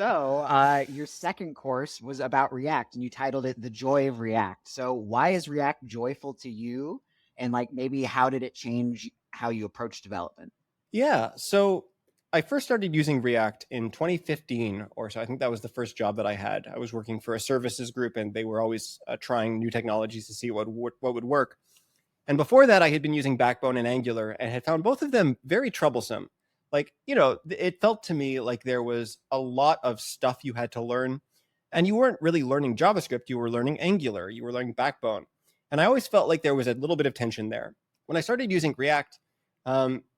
Your second course was about React, and you titled it "The Joy of React." So, why is React joyful to you? And like, maybe how did it change how you approach development? Yeah, so I first started using React in 2015 or so. I think that was the first job that I had. I was working for a services group, and they were always trying new technologies to see what would work. And before that, I had been using Backbone and Angular and had found both of them very troublesome. Like, it felt to me like there was a lot of stuff you had to learn, and you weren't really learning JavaScript. You were learning Angular, you were learning Backbone. And I always felt like there was a little bit of tension there. When I started using React,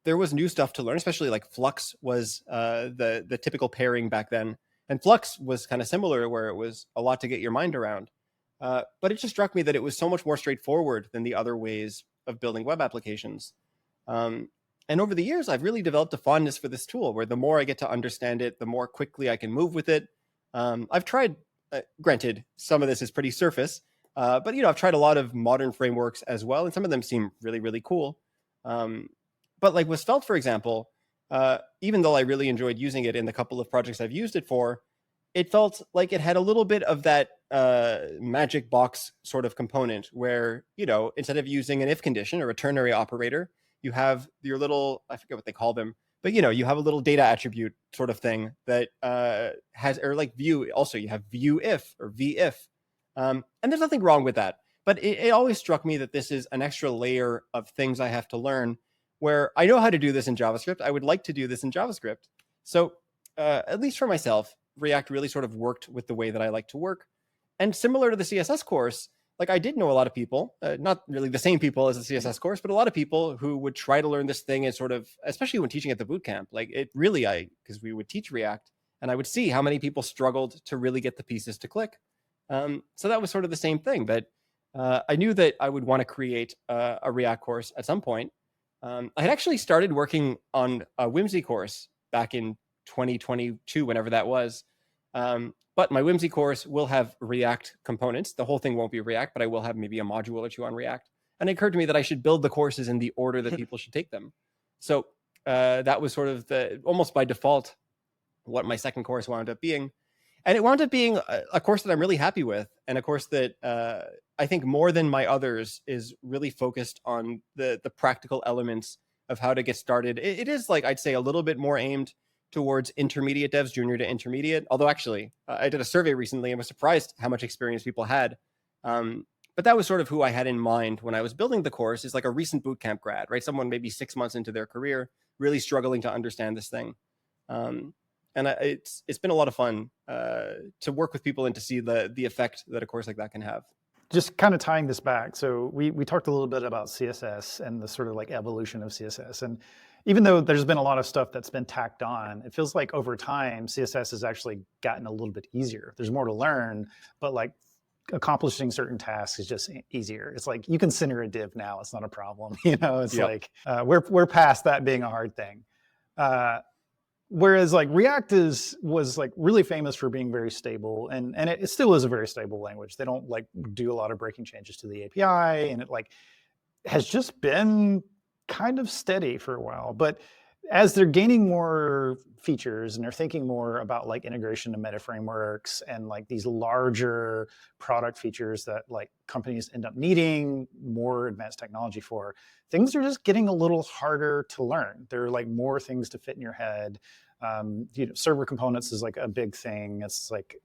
there was new stuff to learn, especially like Flux was the typical pairing back then. And Flux was kind of similar, where it was a lot to get your mind around. But it just struck me that it was so much more straightforward than the other ways of building web applications. And over the years, I've really developed a fondness for this tool, where the more I get to understand it, the more quickly I can move with it. I've tried, granted, some of this is pretty surface, but I've tried a lot of modern frameworks as well, and some of them seem really, really cool. But like with Svelte, for example, even though I really enjoyed using it in the couple of projects I've used it for, it felt like it had a little bit of that magic box sort of component where, instead of using an if condition or a ternary operator, you have your little, I forget what they call them, but you have a little data attribute sort of thing that has, or like view, also you have view if or vif. And there's nothing wrong with that. But it always struck me that this is an extra layer of things I have to learn, where I know how to do this in JavaScript. I would like to do this in JavaScript. So at least for myself, React really sort of worked with the way that I like to work. And similar to the CSS course, like I did know a lot of people, not really the same people as the CSS course, but a lot of people who would try to learn this thing and sort of, especially when teaching at the bootcamp, like it really, because we would teach React and I would see how many people struggled to really get the pieces to click. So that was sort of the same thing, but I knew that I would want to create a React course at some point. I had actually started working on a Whimsy course back in 2022, whenever that was. But my Whimsy course will have React components. The whole thing won't be React, but I will have maybe a module or two on React. And it occurred to me that I should build the courses in the order that people should take them. So that was sort of almost by default what my second course wound up being. And it wound up being a course that I'm really happy with, and a course that I think more than my others is really focused on the practical elements of how to get started. It is, like, I'd say, a little bit more aimed towards intermediate devs, junior to intermediate. Although actually, I did a survey recently and was surprised how much experience people had. But that was sort of who I had in mind when I was building the course, is like a recent bootcamp grad, right? Someone maybe 6 months into their career, really struggling to understand this thing. And it's been a lot of fun to work with people and to see the effect that a course like that can have. Just kind of tying this back. So we talked a little bit about CSS and the sort of like evolution of CSS. And even though there's been a lot of stuff that's been tacked on, it feels like over time, CSS has actually gotten a little bit easier. There's more to learn, but like accomplishing certain tasks is just easier. It's like you can center a div now. It's not a problem. It's Yep. like we're past that being a hard thing. Whereas like React was like really famous for being very stable, and it still is a very stable language. They don't like do a lot of breaking changes to the API, and it like has just been kind of steady for a while. But as they're gaining more features and they're thinking more about like integration to meta frameworks and like these larger product features that like companies end up needing more advanced technology for, things are just getting a little harder to learn. There are like more things to fit in your head. Server components is like a big thing. It's like,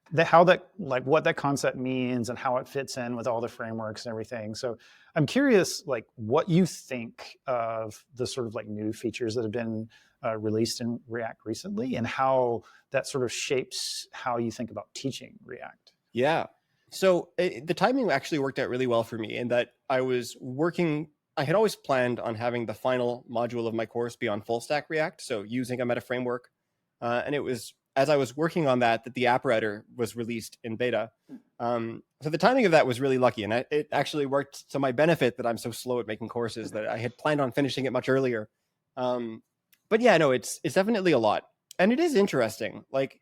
what that concept means and how it fits in with all the frameworks and everything. So I'm curious, like, what you think of the sort of like new features that have been released in React recently, and how that sort of shapes how you think about teaching React. Yeah. So the timing actually worked out really well for me, in that I had always planned on having the final module of my course be on full stack React, so using a meta framework. And it was as I was working on that the App Router was released in beta. So the timing of that was really lucky, and it actually worked to my benefit that I'm so slow at making courses, that I had planned on finishing it much earlier. But yeah, no, it's definitely a lot. And it is interesting. Like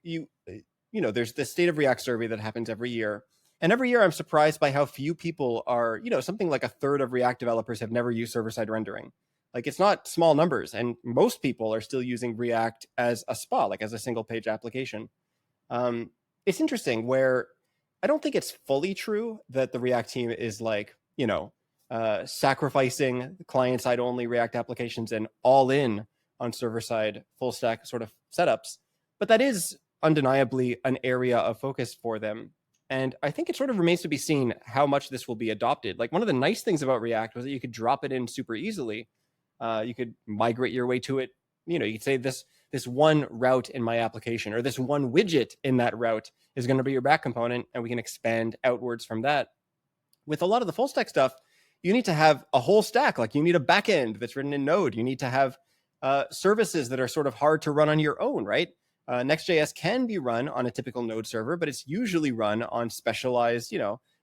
there's this State of React survey that happens every year. And every year I'm surprised by how few people are, something like a third of React developers have never used server-side rendering. Like it's not small numbers, and most people are still using React as a SPA, like as a single page application. It's interesting where I don't think it's fully true that the React team is like, sacrificing client-side only React applications and all in on server-side full stack sort of setups. But that is undeniably an area of focus for them. And I think it sort of remains to be seen how much this will be adopted. Like one of the nice things about React was that you could drop it in super easily. You could migrate your way to it. You could say this one route in my application or this one widget in that route is going to be your back component, and we can expand outwards from that. With a lot of the full stack stuff, you need to have a whole stack. Like you need a backend that's written in Node. You need to have services that are sort of hard to run on your own, right? Next.js can be run on a typical Node server, but it's usually run on specialized,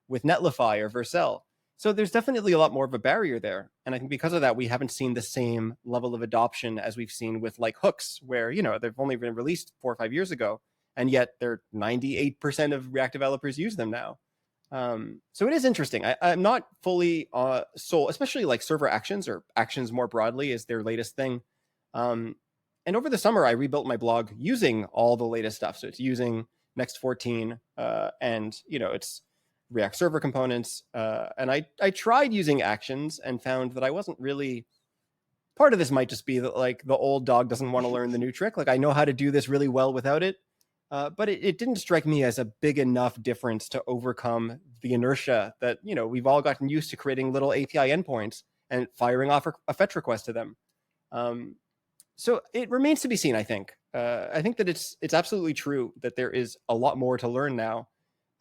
with Netlify or Vercel. So there's definitely a lot more of a barrier there. And I think because of that, we haven't seen the same level of adoption as we've seen with like hooks, where, they've only been released 4 or 5 years ago, and yet 98% of React developers use them now. So it is interesting. I'm not fully sold, especially like server actions or actions more broadly is their latest thing. And over the summer, I rebuilt my blog using all the latest stuff. So it's using Next 14 and, it's React server components. And I tried using actions and found that I wasn't really, part of this might just be that like the old dog doesn't want to learn the new trick. Like I know how to do this really well without it. But it didn't strike me as a big enough difference to overcome the inertia that, we've all gotten used to creating little API endpoints and firing off a fetch request to them. So it remains to be seen, I think. I think that it's absolutely true that there is a lot more to learn now.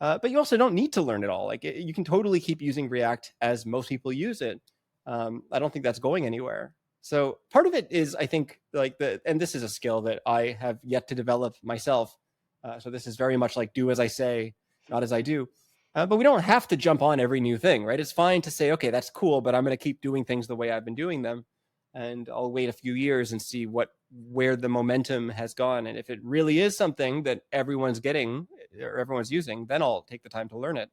But you also don't need to learn it all. Like you can totally keep using React as most people use it. I don't think that's going anywhere. So part of it is, I think, and this is a skill that I have yet to develop myself. So this is very much like do as I say, not as I do. But we don't have to jump on every new thing, right? It's fine to say, okay, that's cool, but I'm going to keep doing things the way I've been doing them. And I'll wait a few years and see where the momentum has gone. And if it really is something that everyone's getting or everyone's using, then I'll take the time to learn it.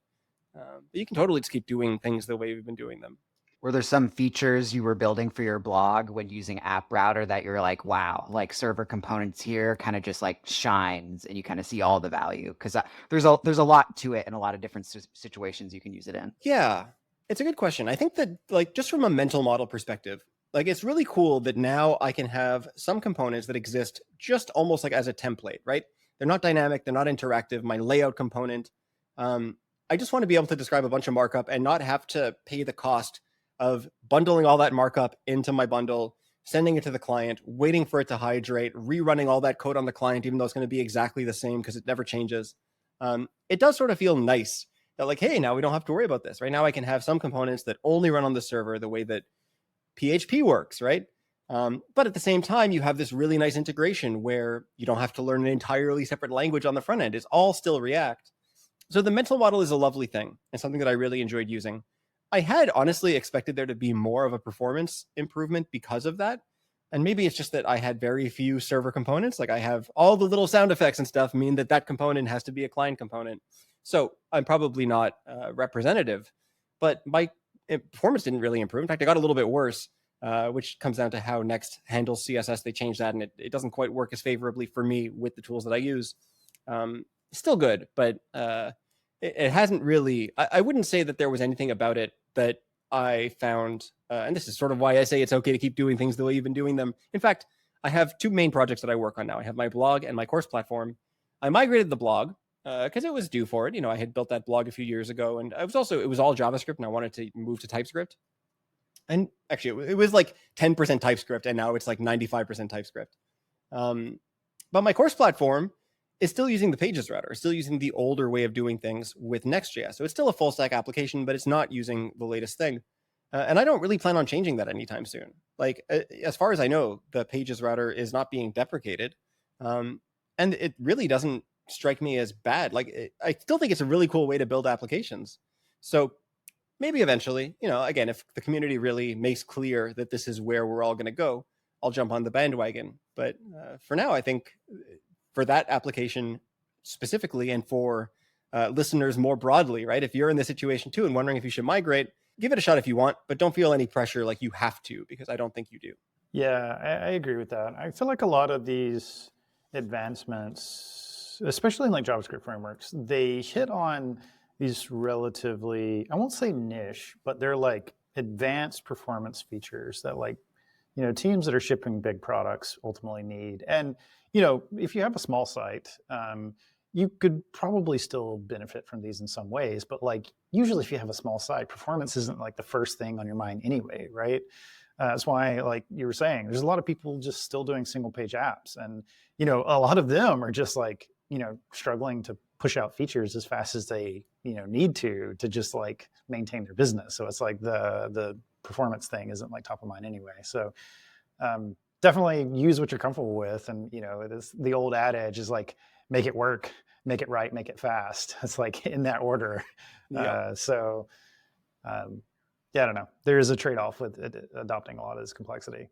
But you can totally just keep doing things the way we've been doing them. Were there some features you were building for your blog when using App Router that you're like, wow, like server components here kind of just like shines and you kind of see all the value? Because there's a lot to it and a lot of different situations you can use it in. Yeah, it's a good question. I think that like just from a mental model perspective, like it's really cool that now I can have some components that exist just almost like as a template, right? They're not dynamic, they're not interactive. My layout component, I just want to be able to describe a bunch of markup and not have to pay the cost of bundling all that markup into my bundle, sending it to the client, waiting for it to hydrate, rerunning all that code on the client, even though it's going to be exactly the same because it never changes. It does sort of feel nice that like, hey, now we don't have to worry about this. Right now I can have some components that only run on the server the way that PHP works, right? But at the same time, you have this really nice integration where you don't have to learn an entirely separate language on the front end. It's all still React. So the mental model is a lovely thing and something that I really enjoyed using. I had honestly expected there to be more of a performance improvement because of that. And maybe it's just that I had very few server components. Like I have all the little sound effects and stuff mean that component has to be a client component. So I'm probably not representative, but my performance didn't really improve. In fact, it got a little bit worse, which comes down to how Next handles CSS. They changed that and it doesn't quite work as favorably for me with the tools that I use. Still good, but it hasn't really, I wouldn't say that there was anything about it that I found, and this is sort of why I say it's okay to keep doing things the way you've been doing them. In fact, I have 2 main projects that I work on now. I have my blog and my course platform. I migrated the blog because it was due for it. I had built that blog a few years ago, and it was all JavaScript, and I wanted to move to TypeScript. And actually, it was like 10% TypeScript, and now it's like 95% TypeScript. But my course platform is still using the Pages router, still using the older way of doing things with Next.js. So it's still a full stack application, but it's not using the latest thing. And I don't really plan on changing that anytime soon. Like, as far as I know, the Pages router is not being deprecated. And it really doesn't strike me as bad. Like, I still think it's a really cool way to build applications. So maybe eventually, again, if the community really makes clear that this is where we're all going to go, I'll jump on the bandwagon. But for now, I think for that application specifically and for listeners more broadly, right? If you're in this situation too and wondering if you should migrate, give it a shot if you want, but don't feel any pressure like you have to, because I don't think you do. Yeah, I agree with that. I feel like a lot of these advancements, especially in like JavaScript frameworks, they hit on these relatively, I won't say niche, but they're like advanced performance features that like, teams that are shipping big products ultimately need. And, if you have a small site, you could probably still benefit from these in some ways, but like usually if you have a small site, performance isn't like the first thing on your mind anyway, right? That's why, like you were saying, there's a lot of people just still doing single page apps. And, a lot of them are just like, struggling to push out features as fast as they, need to just like maintain their business. So it's like the performance thing isn't like top of mind anyway. So definitely use what you're comfortable with. And, it is, the old adage is like, make it work, make it right, make it fast. It's like in that order. Yeah. Yeah, I don't know. There is a trade-off with adopting a lot of this complexity.